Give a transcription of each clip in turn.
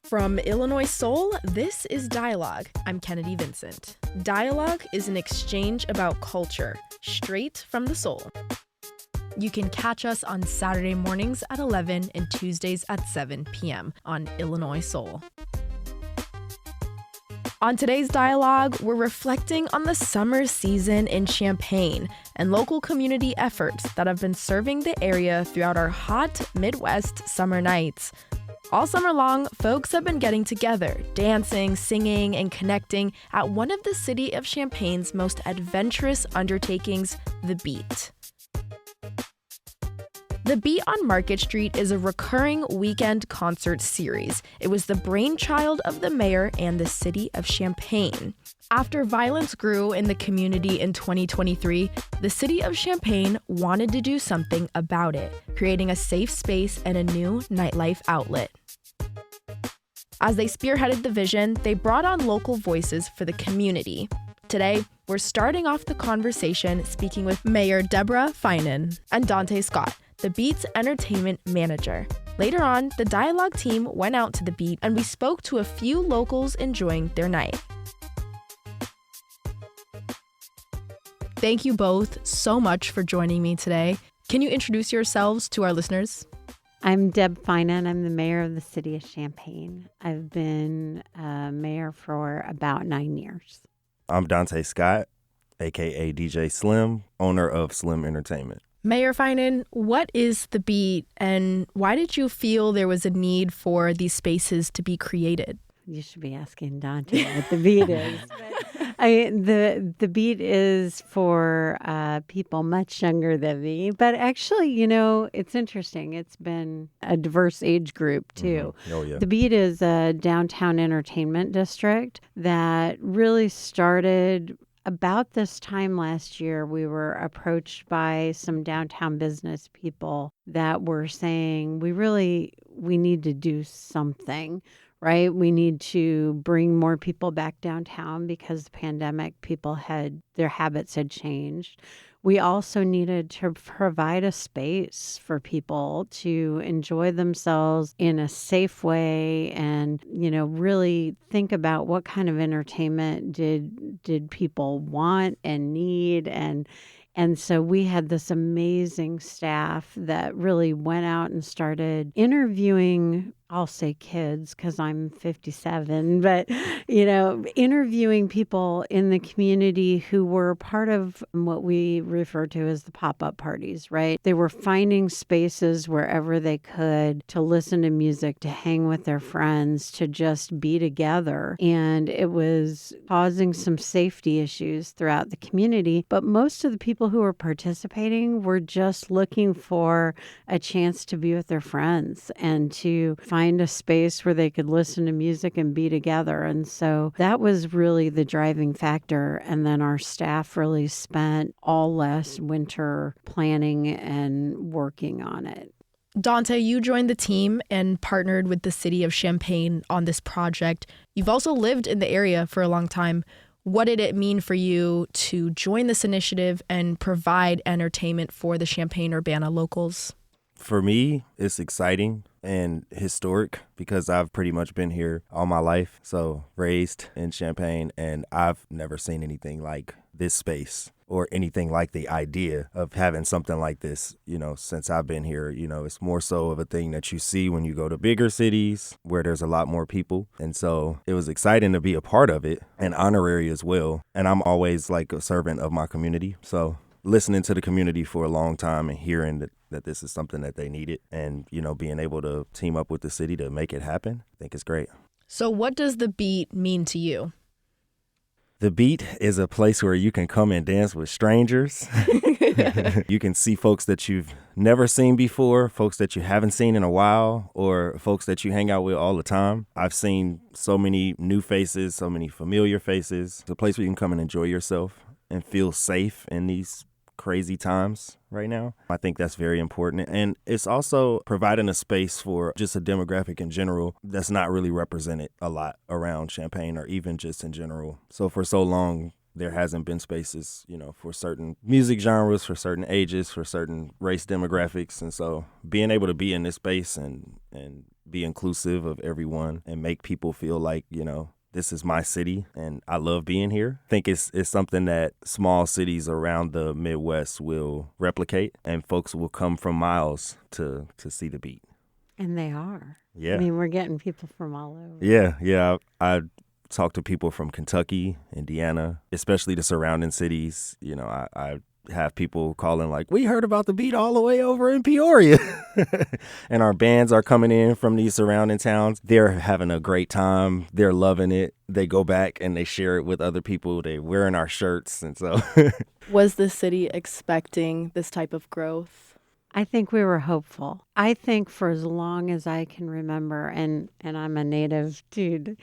From Illinois Soul, this is Dialogue. I'm Kennedy Vincent. Dialogue is an exchange about culture, straight from the soul. You can catch us on Saturday mornings at 11 and Tuesdays at 7 p.m. on Illinois Soul. On today's Dialogue, we're reflecting on the summer season in Champaign and local community efforts that have been serving the area throughout our hot Midwest summer nights. All summer long, folks have been getting together, dancing, singing, and connecting at one of the city of Champaign's most adventurous undertakings, The Beat. The Beat on Market Street is a recurring weekend concert series. It was the brainchild of the mayor and the city of Champaign. After violence grew in the community in 2023, the city of Champaign wanted to do something about it, creating a safe space and a new nightlife outlet. As they spearheaded the vision, they brought on local voices for the community. Today, we're starting off the conversation speaking with Mayor Deborah Finan and Dante Scott, the Beat's entertainment manager. Later on, the Dialogue team went out to the Beat and we spoke to a few locals enjoying their night. Thank you both so much for joining me today. Can you introduce yourselves to our listeners? I'm Deb Finan. I'm the mayor of the city of Champaign. I've been mayor for about 9 years. I'm Dante Scott, a.k.a. DJ Slim, owner of Slim Entertainment. Mayor Finan, what is The Beat and why did you feel there was a need for these spaces to be created? You should be asking Dante what The Beat is. The Beat is for people much younger than me. But actually, it's interesting. It's been a diverse age group, too. Mm-hmm. Oh, yeah. The Beat is a downtown entertainment district that really started about this time last year. We were approached by some downtown business people that were saying, we need to do something. Right? We need to bring more people back downtown because the pandemic, their habits had changed. We also needed to provide a space for people to enjoy themselves in a safe way and, really think about what kind of entertainment did people want and need. And so we had this amazing staff that really went out and started interviewing, I'll say kids because I'm 57, but, interviewing people in the community who were part of what we refer to as the pop-up parties, right? They were finding spaces wherever they could to listen to music, to hang with their friends, to just be together. And it was causing some safety issues throughout the community. But most of the people who were participating were just looking for a chance to be with their friends and to find a space where they could listen to music and be together. And so that was really the driving factor. And then our staff really spent all last winter planning and working on it. Dante, you joined the team and partnered with the city of Champaign on this project. You've also lived in the area for a long time. What did it mean for you to join this initiative and provide entertainment for the Champaign-Urbana locals? For me, it's exciting and historic because I've pretty much been here all my life. So raised in Champaign, and I've never seen anything like this space or anything like the idea of having something like this, since I've been here. It's more so of a thing that you see when you go to bigger cities where there's a lot more people. And so it was exciting to be a part of it and honorary as well. And I'm always like a servant of my community. So listening to the community for a long time and hearing that this is something that they needed and, being able to team up with the city to make it happen, I think it's great. So what does The Beat mean to you? The Beat is a place where you can come and dance with strangers. You can see folks that you've never seen before, folks that you haven't seen in a while, or folks that you hang out with all the time. I've seen so many new faces, so many familiar faces. It's a place where you can come and enjoy yourself and feel safe in these crazy times right now. I think that's very important. And it's also providing a space for just a demographic in general that's not really represented a lot around Champaign or even just in general. So for so long, there hasn't been spaces, for certain music genres, for certain ages, for certain race demographics. And so being able to be in this space and be inclusive of everyone and make people feel like, this is my city and I love being here. I think it's something that small cities around the Midwest will replicate, and folks will come from miles to see the beat. And they are. Yeah. I mean, we're getting people from all over. Yeah. I talk to people from Kentucky, Indiana, especially the surrounding cities. I have people calling like, we heard about the beat all the way over in Peoria. And our bands are coming in from these surrounding towns. They're having a great time. They're loving it. They go back and they share it with other people. They're wearing our shirts. And so Was the city expecting this type of growth? I think we were hopeful. I think for as long as I can remember, and I'm a native dude,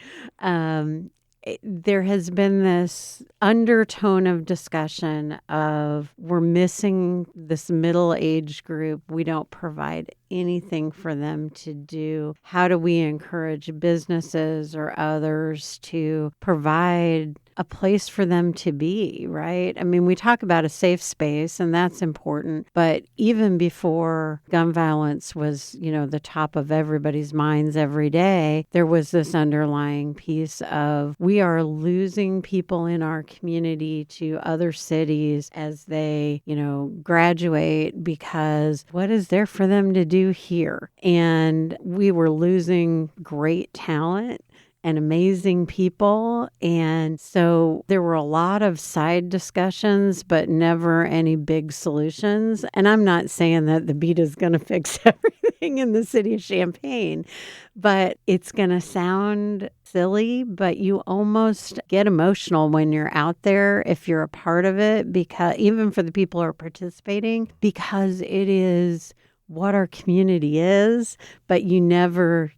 there has been this undertone of discussion of we're missing this middle age group. We don't provide anything for them to do. How do we encourage businesses or others to provide a place for them to be, right? I mean, we talk about a safe space, and that's important. But even before gun violence was, the top of everybody's minds every day, there was this underlying piece of we are losing people in our community to other cities as they, graduate, because what is there for them to do here? And we were losing great talent and amazing people. And so there were a lot of side discussions, but never any big solutions. And I'm not saying that the beat is going to fix everything in the city of Champaign, but it's going to sound silly, but you almost get emotional when you're out there if you're a part of it, because even for the people who are participating, because it is what our community is, but you never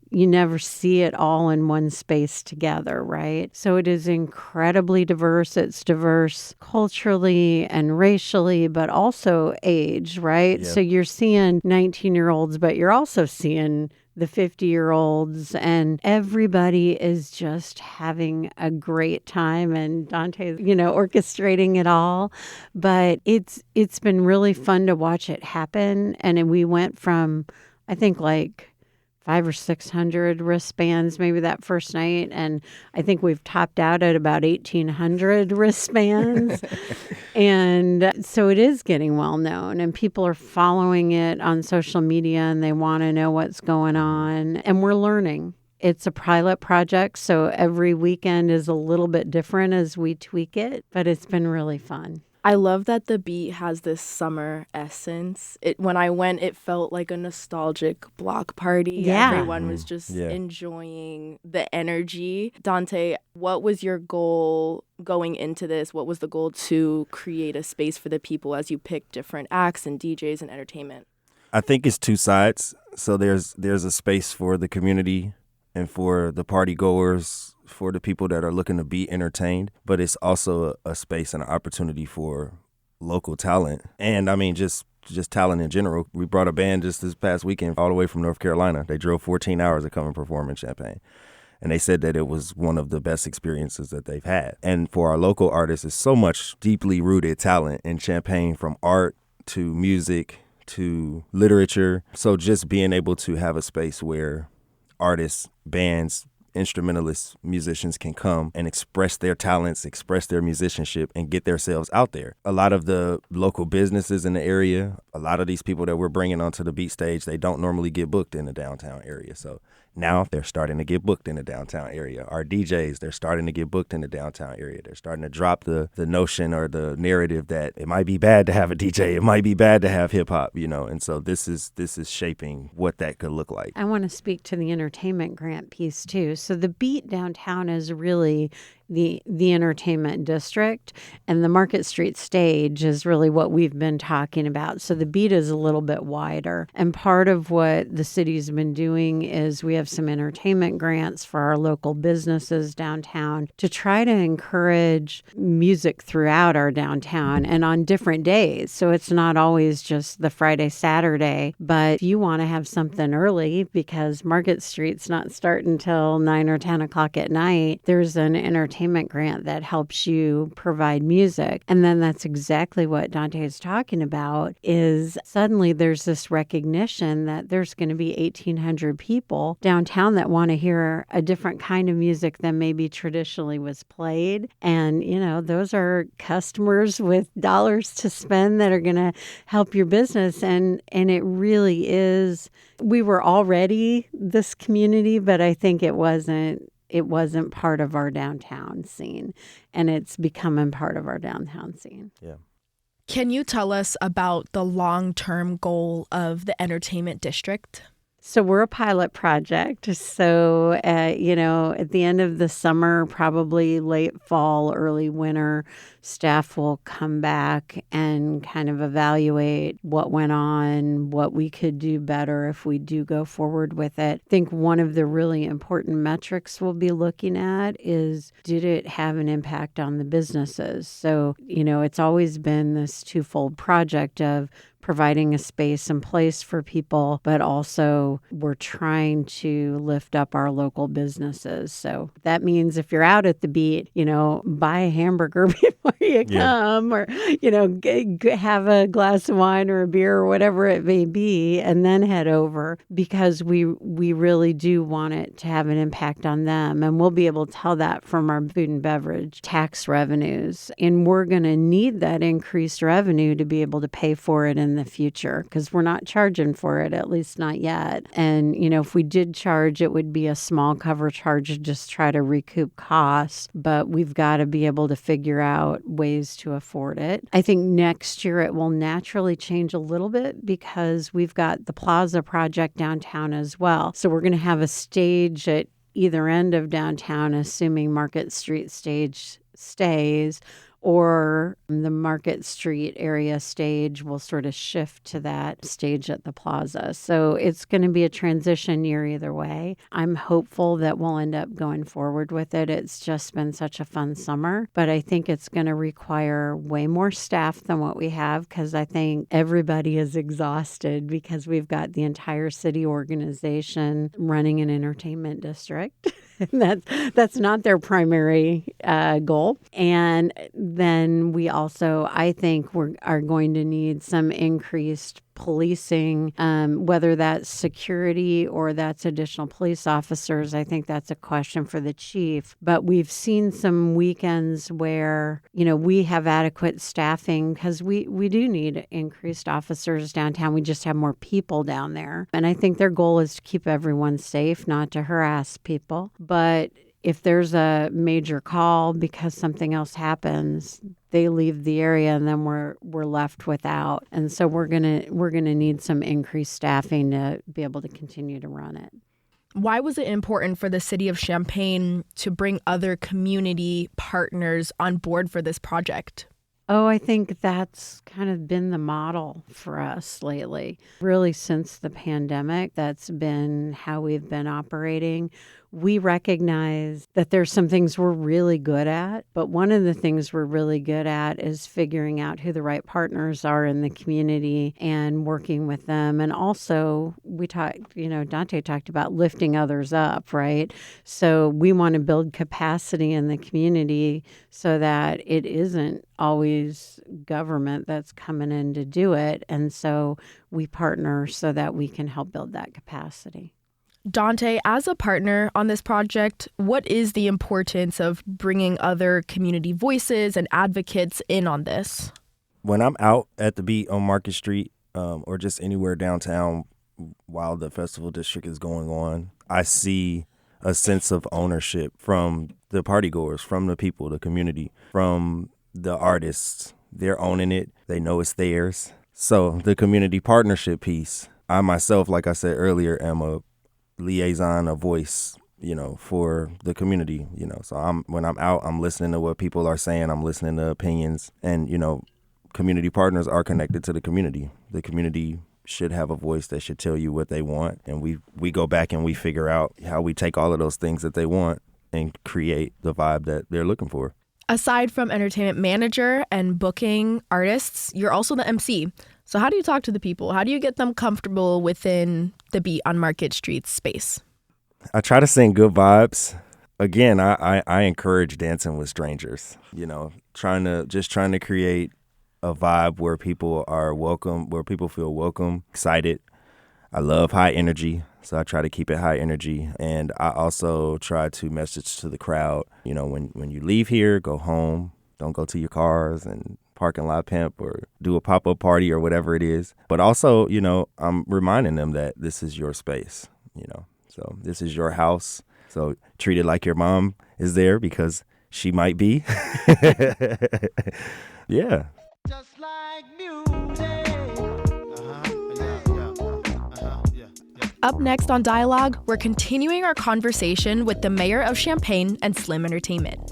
see it all in one space together, right? So it is incredibly diverse. It's diverse culturally and racially, but also age, right? Yep. So you're seeing 19-year-olds, but you're also seeing the 50-year-olds, and everybody is just having a great time, and Dante's, orchestrating it all. But it's been really fun to watch it happen. And we went from, I think, like 500 or 600 wristbands maybe that first night, and I think we've topped out at about 1,800 wristbands. And so it is getting well known, and people are following it on social media, and they want to know what's going on, and we're learning. It's a pilot project, so every weekend is a little bit different as we tweak it, but it's been really fun. I love that the beat has this summer essence. When I went, it felt like a nostalgic block party. Yeah. Everyone was just enjoying the energy. Dante, what was your goal going into this? What was the goal to create a space for the people as you pick different acts and DJs and entertainment? I think it's two sides. So there's a space for the community and for the party goers, for the people that are looking to be entertained, but it's also a space and an opportunity for local talent. And I mean, just talent in general. We brought a band just this past weekend all the way from North Carolina. They drove 14 hours to come and perform in Champaign. And they said that it was one of the best experiences that they've had. And for our local artists, it's so much deeply rooted talent in Champaign, from art to music to literature. So just being able to have a space where artists, bands, instrumentalists, musicians can come and express their talents, express their musicianship, and get themselves out there. A lot of the local businesses in the area, a lot of these people that we're bringing onto the beat stage, they don't normally get booked in the downtown area. So now they're starting to get booked in the downtown area. Our DJs, they're starting to get booked in the downtown area. They're starting to drop the notion or the narrative that it might be bad to have a DJ. It might be bad to have hip hop, And so this is shaping what that could look like. I want to speak to the entertainment grant piece too. So the beat downtown is really the entertainment district, and the Market Street stage is really what we've been talking about. So the beat is a little bit wider. And part of what the city's been doing is we have some entertainment grants for our local businesses downtown to try to encourage music throughout our downtown and on different days. So it's not always just the Friday, Saturday, but if you want to have something early because Market Street's not starting until 9 or 10 o'clock at night, there's an entertainment entertainment grant that helps you provide music. And then that's exactly what Dante is talking about, is suddenly there's this recognition that there's going to be 1,800 people downtown that want to hear a different kind of music than maybe traditionally was played. And, those are customers with dollars to spend that are going to help your business. And it really is, we were already this community, but I think it wasn't part of our downtown scene, and it's becoming part of our downtown scene. Yeah. Can you tell us about the long-term goal of the entertainment district? So we're a pilot project. So, at the end of the summer, probably late fall, early winter, staff will come back and kind of evaluate what went on, what we could do better if we do go forward with it. I think one of the really important metrics we'll be looking at is, did it have an impact on the businesses? So, it's always been this twofold project of providing a space and place for people, but also we're trying to lift up our local businesses. So that means if you're out at the beat, buy a hamburger before you come, or, have a glass of wine or a beer or whatever it may be, and then head over, because we really do want it to have an impact on them. And we'll be able to tell that from our food and beverage tax revenues. And we're going to need that increased revenue to be able to pay for it in the future, because we're not charging for it, at least not yet. And, if we did charge, it would be a small cover charge to just try to recoup costs, but we've got to be able to figure out ways to afford it. I think next year it will naturally change a little bit, because we've got the Plaza project downtown as well. So we're going to have a stage at either end of downtown, assuming Market Street stage stays, or the Market Street area stage will sort of shift to that stage at the Plaza. So it's going to be a transition year either way. I'm hopeful that we'll end up going forward with it. It's just been such a fun summer, but I think it's going to require way more staff than what we have, because I think everybody is exhausted, because we've got the entire city organization running an entertainment district. That's not their primary goal. And then we also, I think, are going to need some increased policing, whether that's security or that's additional police officers. I think that's a question for the chief. But we've seen some weekends where, we have adequate staffing, because we do need increased officers downtown. We just have more people down there. And I think their goal is to keep everyone safe, not to harass people. But if there's a major call because something else happens, they leave the area, and then we're left without. And so we're gonna need some increased staffing to be able to continue to run it. Why was it important for the city of Champaign to bring other community partners on board for this project? Oh, I think that's kind of been the model for us lately. Really, since the pandemic, that's been how we've been operating. We recognize that there's some things we're really good at, but one of the things we're really good at is figuring out who the right partners are in the community and working with them. And also, Dante talked about lifting others up, right? So we want to build capacity in the community so that it isn't always government that's coming in to do it. And so we partner so that we can help build that capacity. Dante, as a partner on this project, what is the importance of bringing other community voices and advocates in on this? When I'm out at the beat on Market Street, or just anywhere downtown while the festival district is going on, I see a sense of ownership from the partygoers, from the people, the community, from the artists. They're owning it. They know it's theirs. So the community partnership piece, I myself, like I said earlier, am a liaison, a voice, for the community, So when I'm out, I'm listening to what people are saying. I'm listening to opinions, and, community partners are connected to the community. The community should have a voice that should tell you what they want. And we go back and we figure out how we take all of those things that they want and create the vibe that they're looking for. Aside from entertainment manager and booking artists, you're also the MC. So how do you talk to the people? How do you get them comfortable within the Beat on Market Street space? I try to sing good vibes. again, I encourage dancing with strangers, trying to create a vibe where people are welcome, where people feel welcome, excited. I love high energy, so I try to keep it high energy. And I also try to message to the crowd, when you leave here, go home. Don't go to your cars and parking lot pimp or do a pop-up party or whatever it is. But also, I'm reminding them that this is your space, So this is your house. So treat it like your mom is there because she might be. Yeah. Just like music. Up next on Dialogue, we're continuing our conversation with the mayor of Champaign and Slim Entertainment.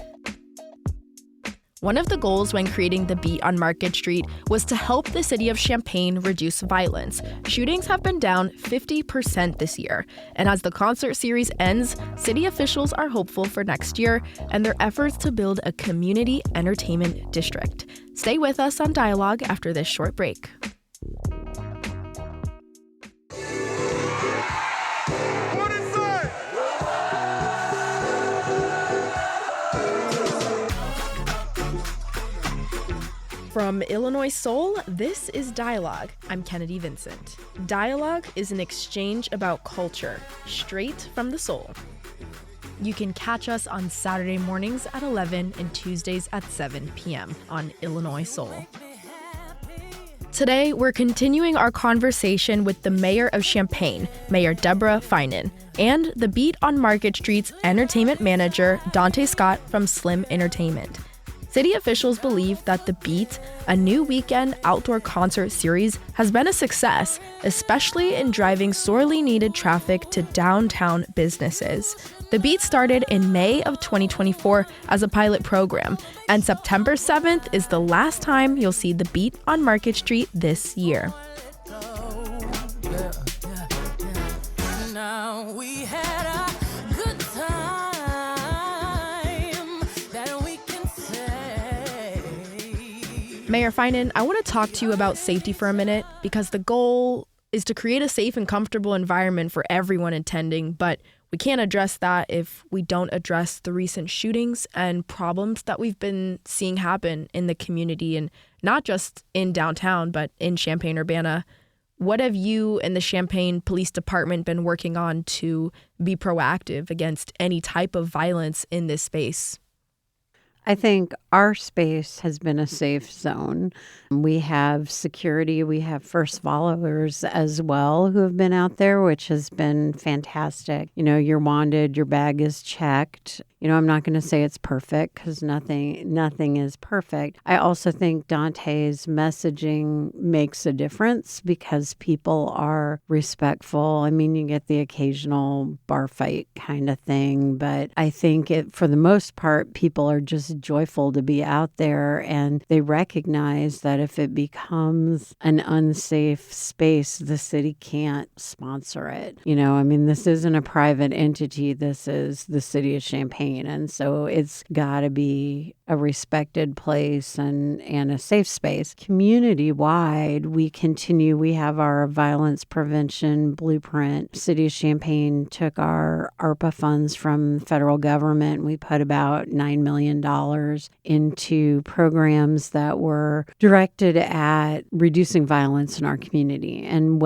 One of the goals when creating the Beat on Market Street was to help the city of Champaign reduce violence. Shootings have been down 50% this year. And as the concert series ends, city officials are hopeful for next year and their efforts to build a community entertainment district. Stay with us on Dialogue after this short break. From Illinois Soul, this is Dialogue. I'm Kennedy Vincent. Dialogue is an exchange about culture, straight from the soul. You can catch us on Saturday mornings at 11 and Tuesdays at 7 p.m. on Illinois Soul. Today, we're continuing our conversation with the mayor of Champaign, Mayor Deborah Finan, and the Beat on Market Street's entertainment manager, Dante Scott from Slim Entertainment. City officials believe that The Beat, a new weekend outdoor concert series, has been a success, especially in driving sorely needed traffic to downtown businesses. The Beat started in May of 2024 as a pilot program, and September 7th is the last time you'll see The Beat on Market Street this year. Now we had a good time. Mayor Finan, I want to talk to you about safety for a minute because the goal is to create a safe and comfortable environment for everyone attending, but we can't address that if we don't address the recent shootings and problems that we've been seeing happen in the community, and not just in downtown, but in Champaign-Urbana. What have you and the Champaign Police Department been working on to be proactive against any type of violence in this space? I think our space has been a safe zone. We have security. We have first followers as well who have been out there, which has been fantastic. You're wanted, your bag is checked. I'm not going to say it's perfect because nothing is perfect. I also think Dante's messaging makes a difference because people are respectful. I mean, you get the occasional bar fight kind of thing, but I think for the most part, people are just joyful to be out there, and they recognize that if it becomes an unsafe space, the city can't sponsor it. This isn't a private entity. This is the city of Champaign. And so it's got to be a respected place and a safe space. Community-wide, we have our violence prevention blueprint. City of Champaign took our ARPA funds from federal government. We put about $9 million into programs that were directed at reducing violence in our community. And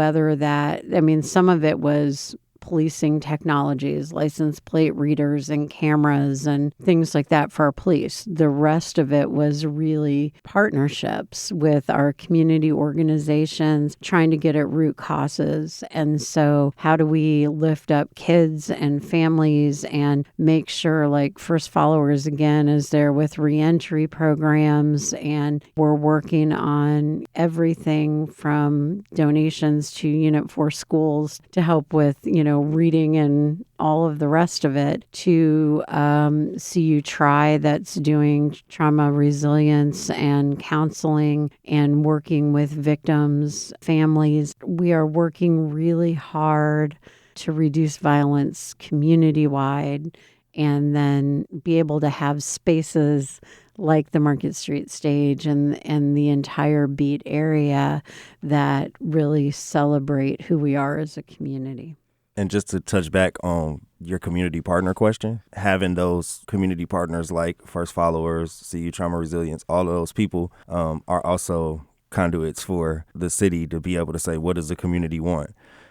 some of it was policing technologies, license plate readers and cameras and things like that for our police. The rest of it was really partnerships with our community organizations, trying to get at root causes. And so how do we lift up kids and families and make sure, like First Followers, again, is there with reentry programs, and we're working on everything from donations to Unit 4 schools to help with, reading and all of the rest of it, to CU Try that's doing trauma resilience and counseling and working with victims, families. We are working really hard to reduce violence community-wide and then be able to have spaces like the Market Street stage and the entire Beat area that really celebrate who we are as a community. And just to touch back on your community partner question, having those community partners like First Followers, CU Trauma Resilience, all of those people are also conduits for the city to be able to say, what does the community want?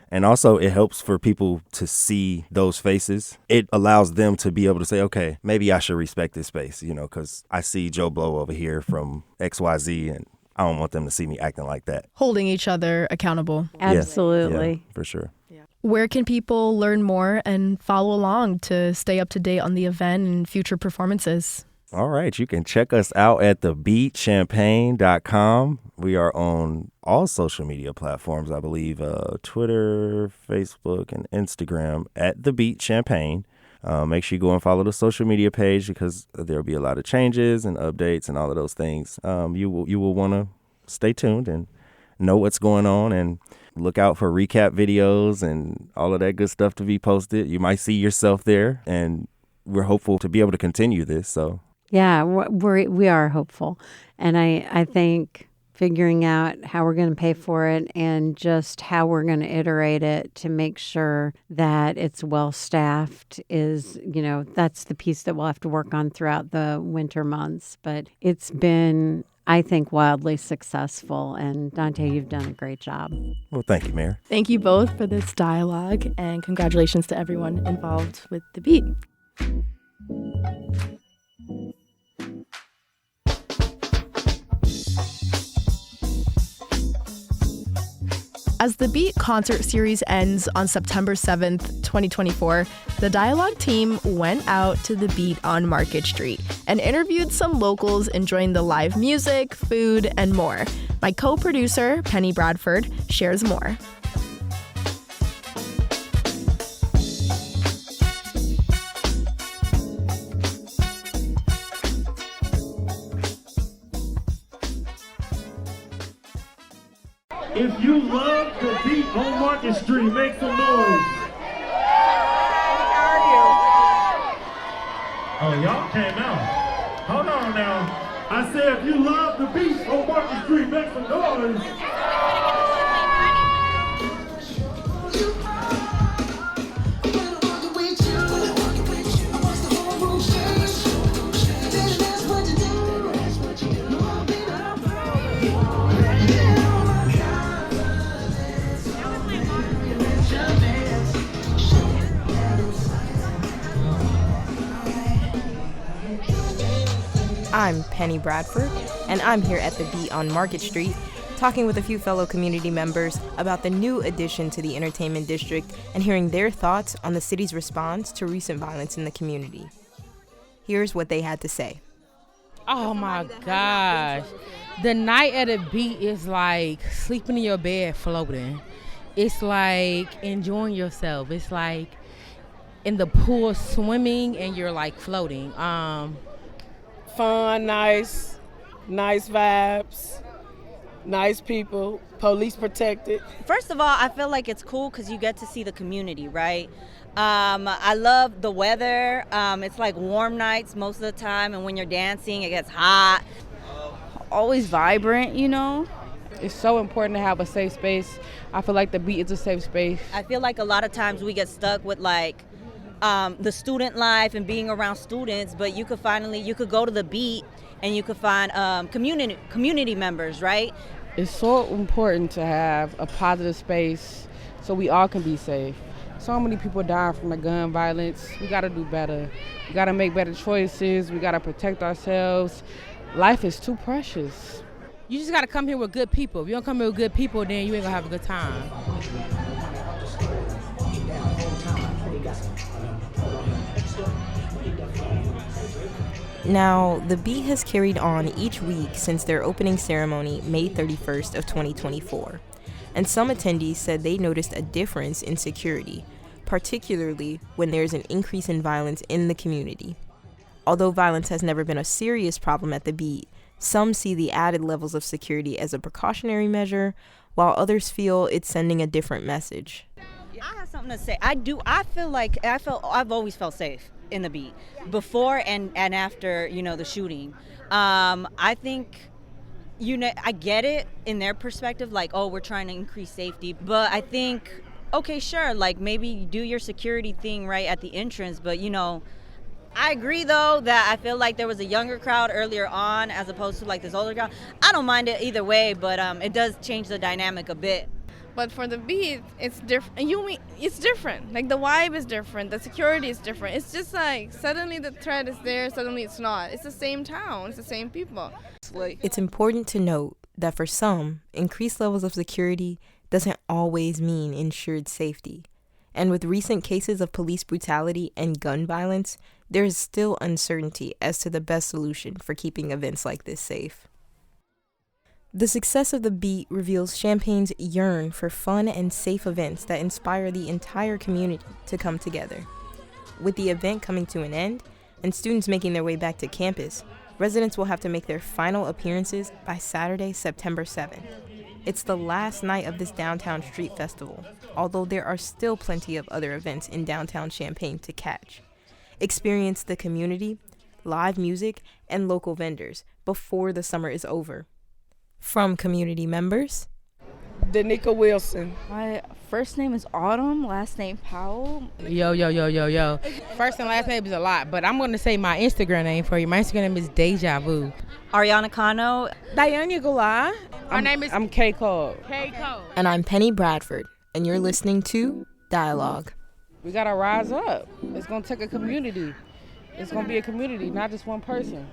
And also it helps for people to see those faces. It allows them to be able to say, okay, maybe I should respect this space, because I see Joe Blow over here from XYZ and I don't want them to see me acting like that. Holding each other accountable. Absolutely. Yeah, for sure. Where can people learn more and follow along to stay up to date on the event and future performances? All right. You can check us out at thebeatchampaign.com. We are on all social media platforms, I believe, Twitter, Facebook, and Instagram at The Beat Champaign. Make sure you go and follow the social media page because there'll be a lot of changes and updates and all of those things. You will want to stay tuned and know what's going on and look out for recap videos and all of that good stuff to be posted. You might see yourself there, and we're hopeful to be able to continue this. So yeah, we are hopeful. And I think figuring out how we're going to pay for it and just how we're going to iterate it to make sure that it's well staffed is, that's the piece that we'll have to work on throughout the winter months. But it's been, I think, wildly successful. And Dante, you've done a great job. Well, thank you, Mayor. Thank you both for this dialogue, and congratulations to everyone involved with The Beat. As the Beat concert series ends on September 7th, 2024, the Dialogue team went out to the Beat on Market Street and interviewed some locals enjoying the live music, food, and more. My co-producer, Penny Bradford, shares more. If you love the Beat on Market Street, make some noise. Oh, y'all came out. Hold on now. I said if you love the Beat on Market Street, make some noise. I'm Penny Bradford, and I'm here at the Beat on Market Street, talking with a few fellow community members about the new addition to the entertainment district and hearing their thoughts on the city's response to recent violence in the community. Here's what they had to say. Oh my gosh. The night at the Beat is like sleeping in your bed floating. It's like enjoying yourself. It's like in the pool swimming and you're like floating. Fun, nice vibes, nice people, police protected. First of all, I feel like it's cool because you get to see the community, right? I love the weather. It's like warm nights most of the time, and when you're dancing, it gets hot. Always vibrant, It's so important to have a safe space. I feel like the Beat is a safe space. I feel like a lot of times we get stuck with the student life and being around students, but you could go to the Beat and you could find community members, right? It's so important to have a positive space so we all can be safe. So many people dying from the gun violence. We got to do better. We got to make better choices. We got to protect ourselves. Life is too precious. You just got to come here with good people. If you don't come here with good people, then you ain't going to have a good time. Now, the Beat has carried on each week since their opening ceremony, May 31st of 2024. And some attendees said they noticed a difference in security, particularly when there's an increase in violence in the community. Although violence has never been a serious problem at the Beat, some see the added levels of security as a precautionary measure, while others feel it's sending a different message. I have something to say. I've always felt safe in the Beat, before and after, the shooting. I think, I get it in their perspective, like, oh, we're trying to increase safety. But I think okay, sure, like maybe you do your security thing right at the entrance, but I agree though that I feel like there was a younger crowd earlier on as opposed to like this older crowd. I don't mind it either way, but it does change the dynamic a bit. But for the beat, it's different. It's different. Like the vibe is different. The security is different. It's just like suddenly the threat is there, suddenly it's not. It's the same town. It's the same people. It's important to note that for some, increased levels of security doesn't always mean ensured safety. And with recent cases of police brutality and gun violence, there is still uncertainty as to the best solution for keeping events like this safe. The success of the beat reveals Champaign's yearn for fun and safe events that inspire the entire community to come together. With the event coming to an end and students making their way back to campus, residents will have to make their final appearances by Saturday, September 7th. It's the last night of this downtown street festival, although there are still plenty of other events in downtown Champaign to catch. Experience the community, live music, and local vendors before the summer is over. From community members, Danica Wilson. My first name is Autumn, last name Powell. Yo. First and last name is a lot, but I'm going to say my Instagram name for you. My Instagram name is Deja Vu. Ariana Cano. Diana Goulart. I'm K Cole. and I'm Penny Bradford, and you're listening to Dialogue. We gotta rise up. It's gonna take a community. It's gonna be a community, not just one person.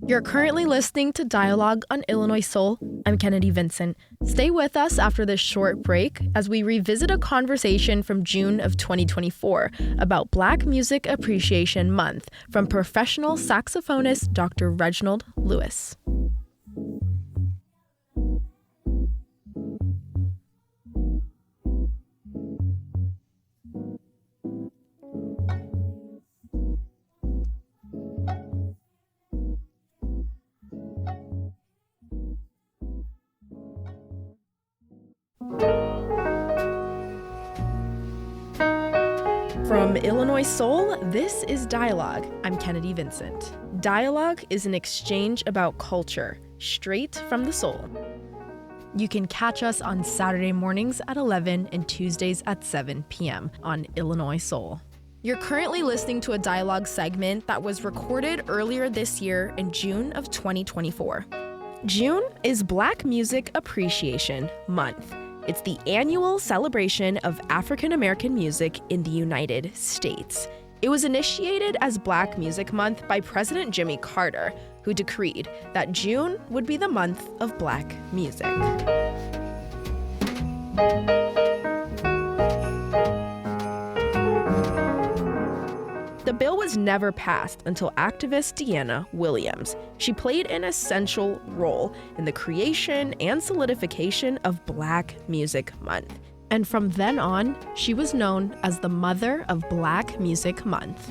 You're currently listening to Dialogue on Illinois Soul. I'm Kennedy Vincent. Stay with us after this short break as we revisit a conversation from June of 2024 about Black Music Appreciation Month from professional saxophonist Dr. Reginald Lewis. From Illinois Soul, this is Dialogue. I'm Kennedy Vincent. Dialogue is an exchange about culture, straight from the soul. You can catch us on Saturday mornings at 11 and Tuesdays at 7 p.m. on Illinois Soul. You're currently listening to a dialogue segment that was recorded earlier this year in June of 2024. June is Black Music Appreciation Month. It's the annual celebration of African American music in the United States. It was initiated as Black Music Month by President Jimmy Carter, who decreed that June would be the month of Black music. The bill was never passed until activist Deanna Williams. She played an essential role in the creation and solidification of Black Music Month. And from then on, she was known as the mother of Black Music Month.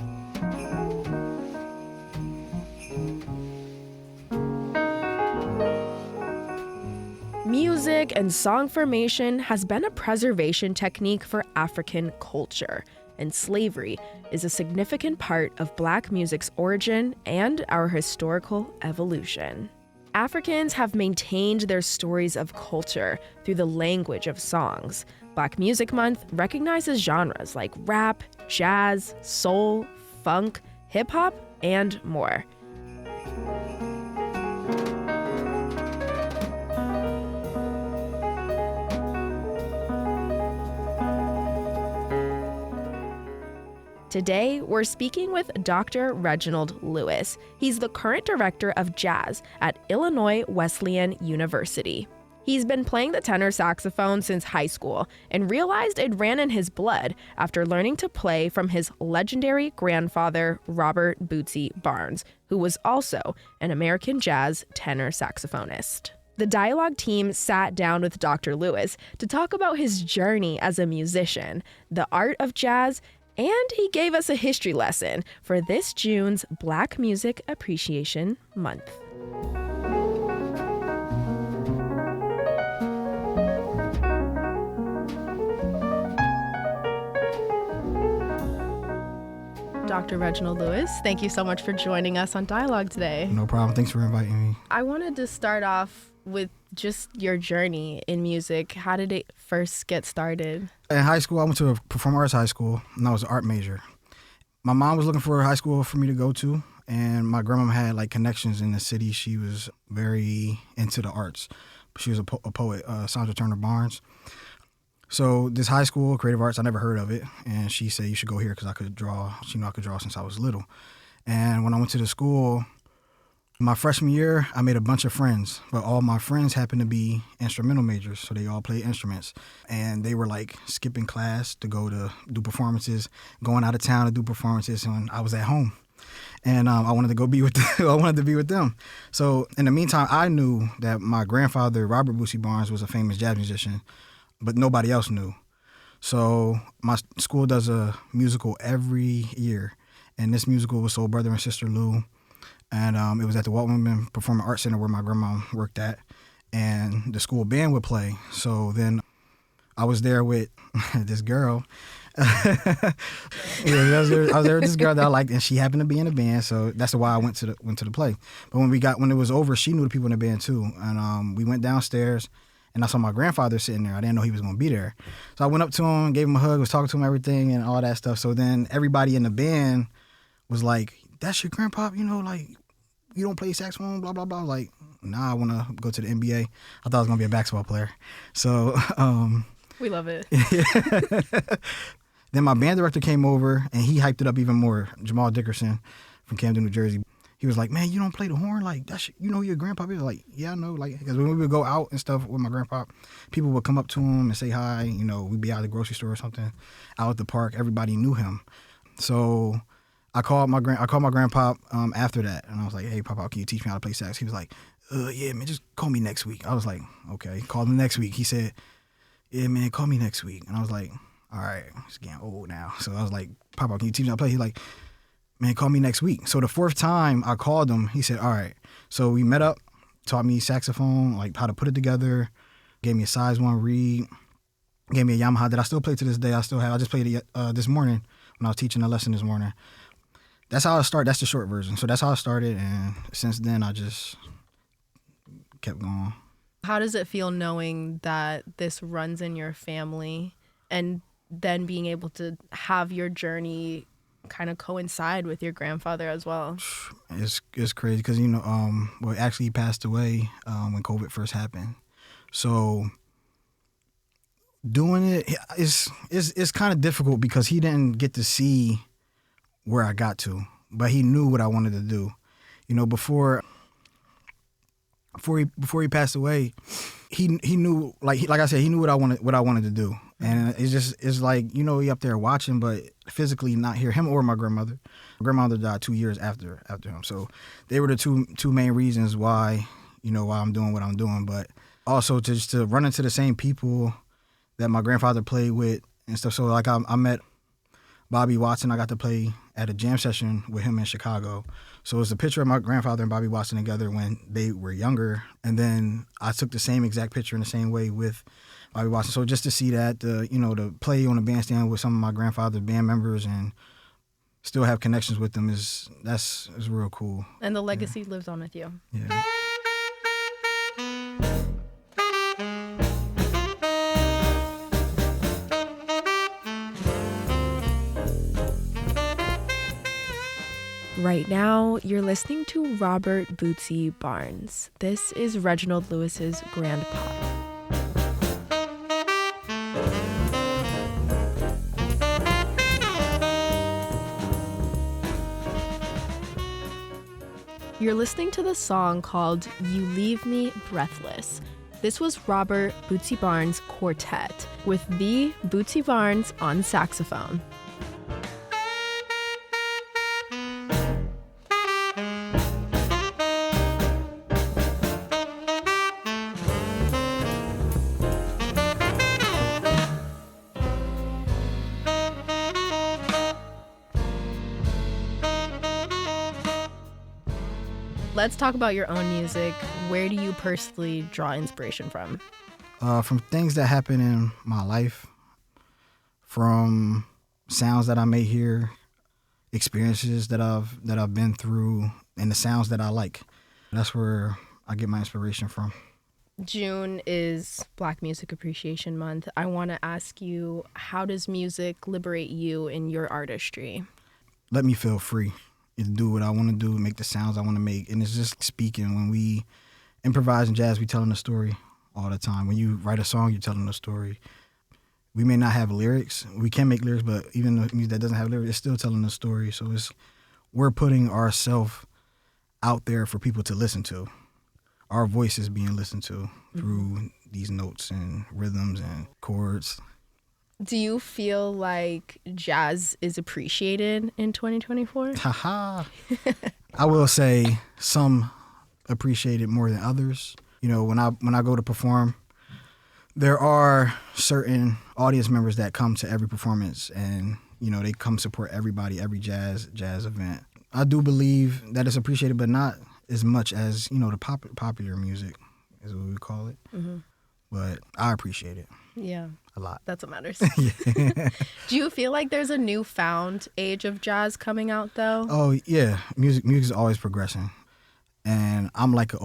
Music and song formation has been a preservation technique for African culture, and slavery is a significant part of Black music's origin and our historical evolution. Africans have maintained their stories of culture through the language of songs. Black Music Month recognizes genres like rap, jazz, soul, funk, hip-hop, and more. Today, we're speaking with Dr. Reginald Lewis. He's the current director of jazz at Illinois Wesleyan University. He's been playing the tenor saxophone since high school and realized it ran in his blood after learning to play from his legendary grandfather, Robert Bootsy Barnes, who was also an American jazz tenor saxophonist. The Dialogue team sat down with Dr. Lewis to talk about his journey as a musician, the art of jazz, and he gave us a history lesson for this June's Black Music Appreciation Month. Dr. Reginald Lewis. Thank you so much for joining us on Dialogue today. No problem. Thanks for inviting me. I wanted to start off with just your journey in music. How did it first get started? In high school, I went to a performing arts high school, and I was an art major. My mom was looking for a high school for me to go to, and my grandma had like connections in the city. She was very into the arts. She was a poet, Sandra Turner Barnes. So this high school, creative arts, I never heard of it, and she said you should go here because I could draw. She knew I could draw since I was little. And when I went to the school, my freshman year, I made a bunch of friends, but all my friends happened to be instrumental majors, so they all played instruments. And they were like skipping class to go to do performances, going out of town to do performances, and I was at home. And I wanted to go be with them. I wanted to be with them. So in the meantime, I knew that my grandfather, Robert Bootsy Barnes, was a famous jazz musician, but nobody else knew. So my school does a musical every year, and this musical was Soul Brother and Sister Lou. And it was at the Walt Whitman Performing Arts Center where my grandma worked at, and the school band would play. So then I was there with this girl. I was there with this girl that I liked, and she happened to be in the band, so that's why I went to the play. But when it was over, she knew the people in the band too, and we went downstairs, and I saw my grandfather sitting there. I didn't know he was going to be there, so I went up to him, gave him a hug, was talking to him, everything, and all that stuff. So then everybody in the band was like, "That's your grandpa, like." You don't play saxophone, blah, blah, blah. I was like, nah, I want to go to the NBA. I thought I was going to be a basketball player. So, we love it. Then my band director came over, and he hyped it up even more. Jamal Dickerson from Camden, New Jersey. He was like, man, you don't play the horn? Like, your grandpa? He was like, yeah, I know. Like, because when we would go out and stuff with my grandpa, people would come up to him and say hi. We'd be out at the grocery store or something, out at the park. Everybody knew him. So I called my grandpa after that, and I was like, "Hey, Papa, can you teach me how to play sax?" He was like, "Yeah, man, just call me next week." I was like, "Okay." Called him next week. He said, "Yeah, man, call me next week." And I was like, "All right, it's getting old now." So I was like, "Papa, can you teach me how to play?" He's like, "Man, call me next week." So the fourth time I called him, he said, "All right." So we met up, taught me saxophone, like how to put it together, gave me a size 1 reed, gave me a Yamaha that I still play to this day. I just played it this morning when I was teaching a lesson this morning. That's how I started. That's the short version. So that's how I started, and since then I just kept going. How does it feel knowing that this runs in your family, and then being able to have your journey kind of coincide with your grandfather as well? It's crazy because actually he passed away when COVID first happened. So doing it is kind of difficult because he didn't get to see where I got to, but he knew what I wanted to do. Before he passed away, he knew, like I said, he knew what I wanted to do. And it's like, he up there watching, but physically not here, him or my grandmother. My grandmother died 2 years after him. So they were the two main reasons why I'm doing what I'm doing, but also just to run into the same people that my grandfather played with and stuff. So like I met Bobby Watson. I got to play at a jam session with him in Chicago. So it's a picture of my grandfather and Bobby Watson together when they were younger. And then I took the same exact picture in the same way with Bobby Watson. So just to see that, to play on the bandstand with some of my grandfather's band members and still have connections with them is real cool. And the legacy lives on with you. Yeah. Right now, you're listening to Robert Bootsy Barnes. This is Reginald Lewis's grandpa. You're listening to the song called You Leave Me Breathless. This was Robert Bootsy Barnes' quartet with the Bootsy Barnes on saxophone. Let's talk about your own music. Where do you personally draw inspiration from? From things that happen in my life, from sounds that I may hear experiences that I've been through and the sounds that I like. That's where I get my inspiration from. June is Black Music Appreciation Month. I want to ask you, how does music liberate you in your artistry? Let me feel free to do what I want to do, make the sounds I want to make. And it's just speaking. When we improvise in jazz, we telling a story all the time. When you write a song, you're telling a story. We may not have lyrics. We can make lyrics, but even the music that doesn't have lyrics, it's still telling a story. So we're putting ourselves out there for people to listen to. Our voice is being listened to through these notes and rhythms and chords. Do you feel like jazz is appreciated in 2024? Haha. I will say some appreciate it more than others. You know, when I go to perform, there are certain audience members that come to every performance, and you know they come support everybody, every jazz event. I do believe that it's appreciated, but not as much as, you know, the popular music is what we call it. Mm-hmm. But I appreciate it. Yeah. A lot. That's what matters. Do you feel like there's a newfound age of jazz coming out, though? Oh, yeah. Music is always progressing. And I'm like an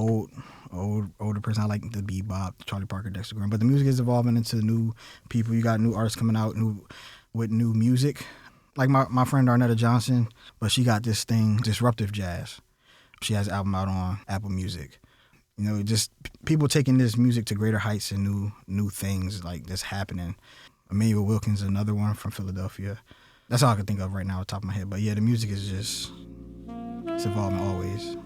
older person. I like the bebop, Charlie Parker, Dexter Gordon. But the music is evolving into new people. You got new artists coming out with new music. Like my friend Arnetta Johnson, but she got this thing, Disruptive Jazz. She has an album out on Apple Music. You know, just people taking this music to greater heights and new things like this happening. Emmanuel Wilkins, another one from Philadelphia. That's all I can think of right now off the top of my head. But yeah, the music is it's evolving always.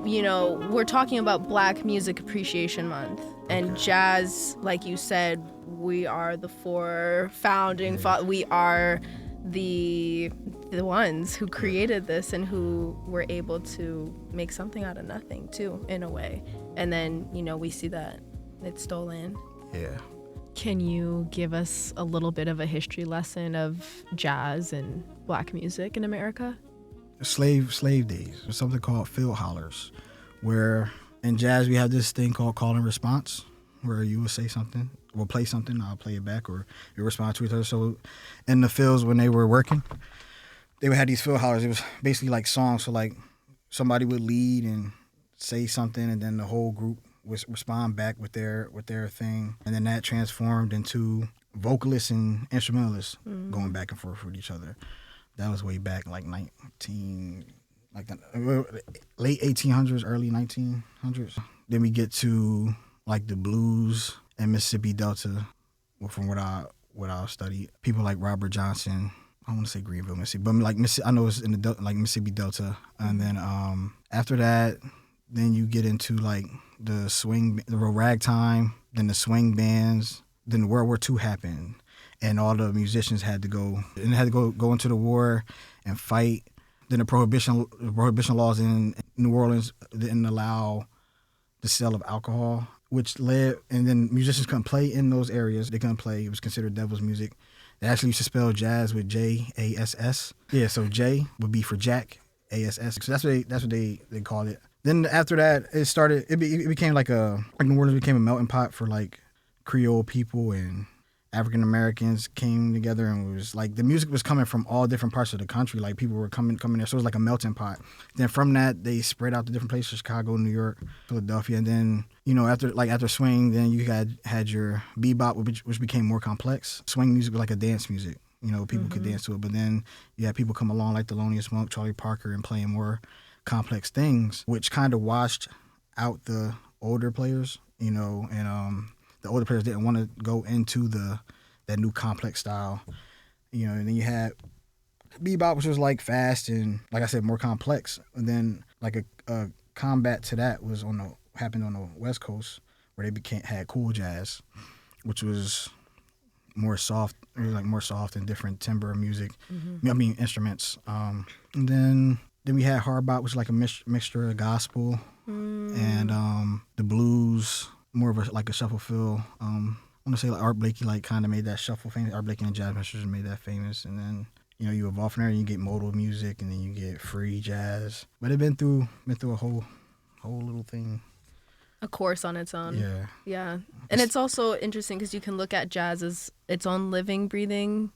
You know, we're talking about Black Music Appreciation Month, and jazz, like you said, we are the four founding, we are the ones who created this and who were able to make something out of nothing too, in a way. And then, you know, we see that it's stolen. Yeah. Can you give us a little bit of a history lesson of jazz and Black music in America? Slave days. There's something called field hollers, where in jazz we have this thing called call and response, where you will say something, we'll play something, I'll play it back, or you respond to each other. So in the fields when they were working, they would have these field hollers. It was basically like songs. So like somebody would lead and say something, and then the whole group would respond back with their thing, and then that transformed into vocalists and instrumentalists going back and forth with each other. That was way back like late 1800s, early 1900s. Then we get to like the blues and Mississippi Delta. Well, from what I studied, people like Robert Johnson. I want to say Greenville, Mississippi, but like I know it's in the like Mississippi Delta. And then after that, then you get into like the swing, the ragtime, then the swing bands. Then World War II happened. And all the musicians had to go into the war and fight. Then the prohibition laws in New Orleans didn't allow the sale of alcohol, which led, and then musicians couldn't play in those areas. They couldn't play. It was considered devil's music. They actually used to spell jazz with J-A-S-S. Yeah, so J would be for Jack, A-S-S. So that's what they called it. Then after that, it became like New Orleans became a melting pot for like Creole people, and African Americans came together, and it was like the music was coming from all different parts of the country. Like people were coming there, so it was like a melting pot. Then from that, they spread out to different places: Chicago, New York, Philadelphia. And then, you know, after swing, then you had your bebop, which became more complex. Swing music was like a dance music. You know, people could dance to it. But then you had people come along like Thelonious Monk, Charlie Parker, and playing more complex things, which kind of washed out the older players. You know, and the older players didn't want to go into that new complex style, you know. And then you had bebop, which was like fast and, like I said, more complex. And then like a combat to that was happened on the West Coast, where they had cool jazz, which was more soft. It was like more soft and different timbre of music. I mean instruments. And then we had hard bop, which was like a mixture of gospel and the blues, more of like a shuffle feel. I want to say like Art Blakey like kind of made that shuffle famous. Art Blakey and the Jazz Masters made that famous, and then you evolve from there and you get modal music, and then you get free jazz. But it been through a whole little thing. A course on its own. Yeah. Yeah. And it's also interesting because you can look at jazz as its own living, breathing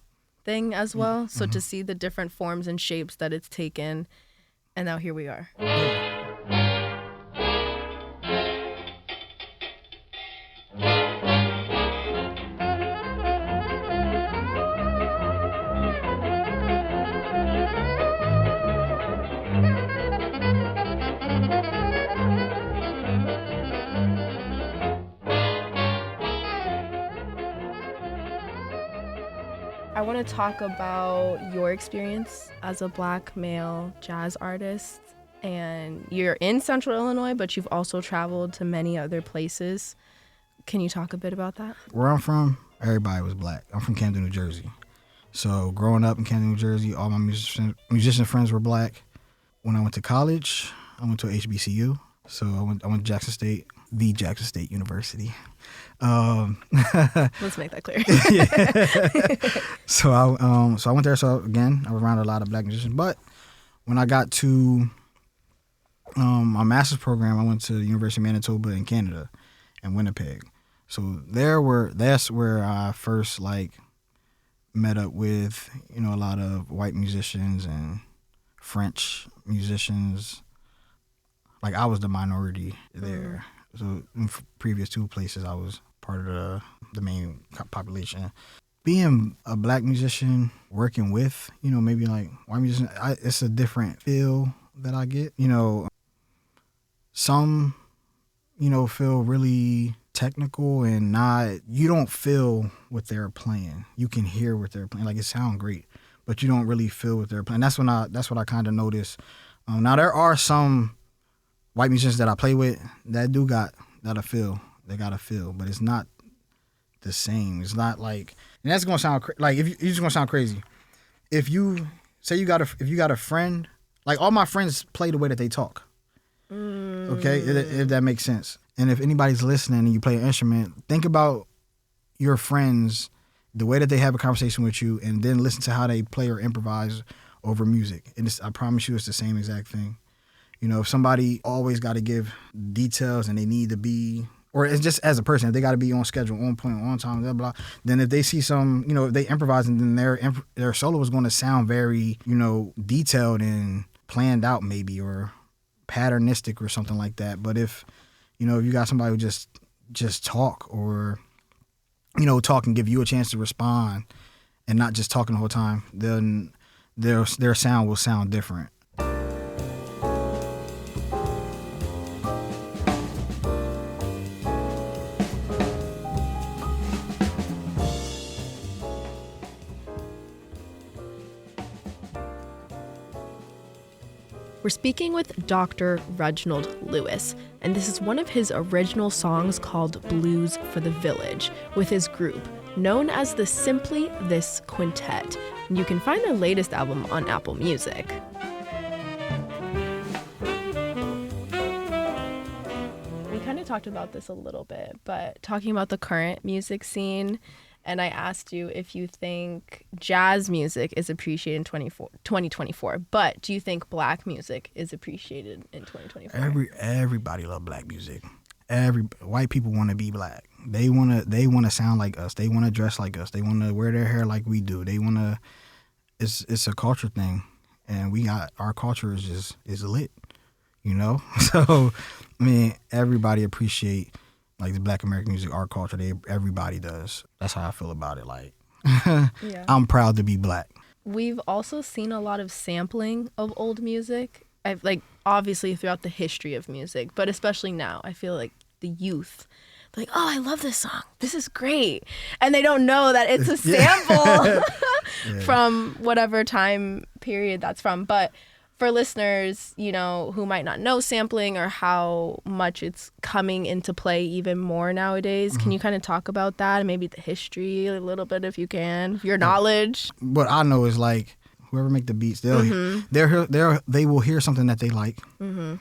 thing as well. So to see the different forms and shapes that it's taken, and now here we are. I want to talk about your experience as a Black male jazz artist. And you're in Central Illinois, but you've also traveled to many other places. Can you talk a bit about that? Where I'm from, everybody was Black. I'm from Camden, New Jersey. So growing up in Camden, New Jersey, all my musician friends were Black. When I went to college, I went to HBCU. So I went to Jackson State, the Jackson State University. Let's make that clear. So I went there. So again, I was around a lot of Black musicians. But when I got to my master's program, I went to the University of Manitoba in Canada, in Winnipeg. So that's where I first like met up with a lot of white musicians and French musicians. Like I was the minority there. So in previous two places, I was part of the main population. Being a Black musician, working with, maybe like white musician, it's a different feel that I get. Some, feel really technical and you don't feel what they're playing. You can hear what they're playing. Like it sounds great, but you don't really feel what they're playing. That's what I kind of noticed. Now there are some white musicians that I play with that do got a feel. They got a feel, but it's not the same. It's not like, and that's gonna sound like if you're just gonna sound crazy. If you say you got a friend, like all my friends play the way that they talk. Okay, if that makes sense. And if anybody's listening and you play an instrument, think about your friends, the way that they have a conversation with you, and then listen to how they play or improvise over music. And I promise you, it's the same exact thing. If somebody always got to give details and they need to be, or it's just as a person, if they got to be on schedule, on point, on time, blah, blah, then if they see some, if they improvise and then their solo is going to sound very, detailed and planned out maybe, or patternistic or something like that. But if you got somebody who just talk or, talk and give you a chance to respond and not just talking the whole time, then their sound will sound different. We're speaking with Dr. Reginald Lewis, and this is one of his original songs called Blues for the Village, with his group, known as the Simply This Quintet. And you can find their latest album on Apple Music. We kind of talked about this a little bit, but talking about the current music scene, and I asked you if you think jazz music is appreciated in 2024, but do you think Black music is appreciated in 2024? Everybody love Black music. White people want to be Black. They want to sound like us. They want to dress like us. They want to wear their hair like we do. They want to. It's a culture thing, and our culture is lit, So, I mean, everybody appreciate. Like the Black American music, our culture, everybody does. That's how I feel about it. Like, yeah. I'm proud to be Black. We've also seen a lot of sampling of old music. Obviously throughout the history of music, but especially now, I feel like the youth, like, oh, I love this song. This is great. And they don't know that it's a sample from whatever time period that's from. But For listeners, who might not know sampling or how much it's coming into play even more nowadays, can you kind of talk about that and maybe the history a little bit if you can, your knowledge? What I know is like whoever make the beats, they will hear something that they like and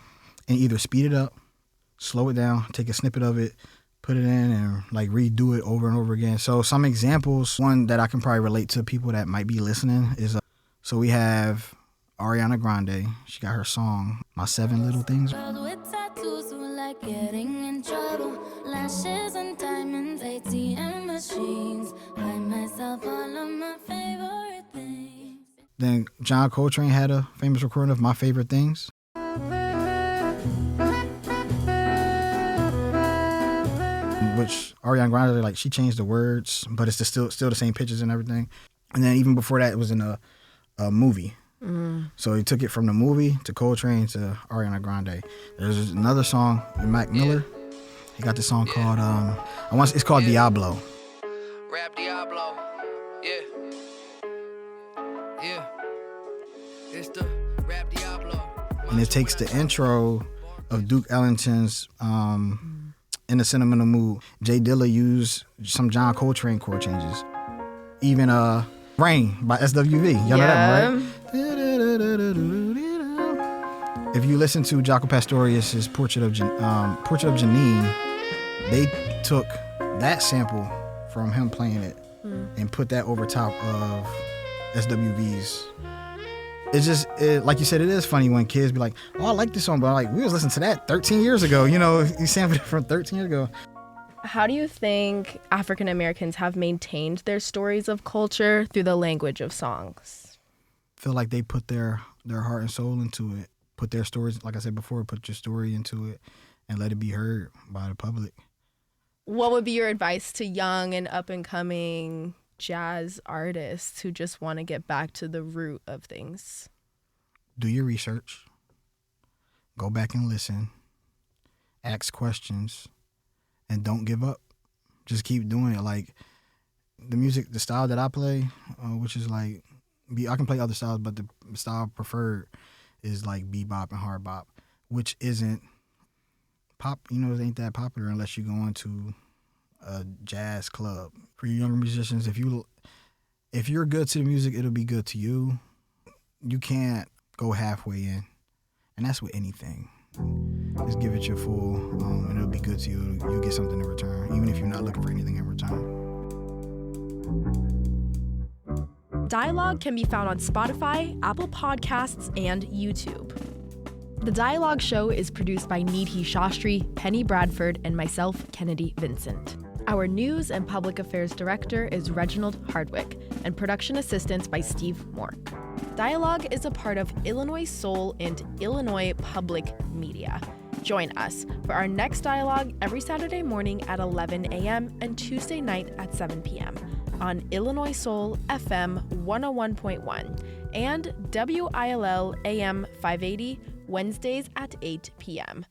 either speed it up, slow it down, take a snippet of it, put it in and like redo it over and over again. So some examples, one that I can probably relate to people that might be listening is, so we have Ariana Grande. She got her song, My 7 Little Things. Then John Coltrane had a famous recording of My Favorite Things. Which Ariana Grande, like, she changed the words, but it's still the same pitches and everything. And then even before that, it was in a movie. So he took it from the movie to Coltrane to Ariana Grande. There's another song, Mac Miller. He got this song called it's called Diablo. Rap Diablo. Yeah. It's the Rap Diablo. And it takes the intro of Duke Ellington's In a Sentimental Mood. Jay Dilla used some John Coltrane chord changes. Even Rain by SWV. Y'all know that, right? If you listen to Jaco Pastorius's Portrait of Janine, they took that sample from him playing it and put that over top of SWV's. It's just, like you said, it is funny when kids be like, oh, I like this song, but like, we was listening to that 13 years ago. You sampled it from 13 years ago. How do you think African Americans have maintained their stories of culture through the language of songs? Feel like they put their heart and soul into it. Put their stories, like I said before, put your story into it and let it be heard by the public. What would be your advice to young and up-and-coming jazz artists who just want to get back to the root of things? Do your research. Go back and listen. Ask questions. And don't give up. Just keep doing it. Like the music, the style that I play, which is like, I can play other styles, but the style preferred is like bebop and hard bop, which isn't pop. It ain't that popular unless you go into a jazz club. For you younger musicians, if you're good to the music, it'll be good to you. You can't go halfway in, and that's with anything. Just give it your full, and it'll be good to you. You'll get something in return, even if you're not looking for anything in return. Dialogue can be found on Spotify, Apple Podcasts, and YouTube. The Dialogue Show is produced by Needhi Shastri, Penny Bradford, and myself, Kennedy Vincent. Our News and Public Affairs Director is Reginald Hardwick, and production assistance by Steve Mork. Dialogue is a part of Illinois Soul and Illinois Public Media. Join us for our next dialogue every Saturday morning at 11 a.m. and Tuesday night at 7 p.m. on Illinois Soul FM 101.1 and WILL AM 580 Wednesdays at 8 p.m.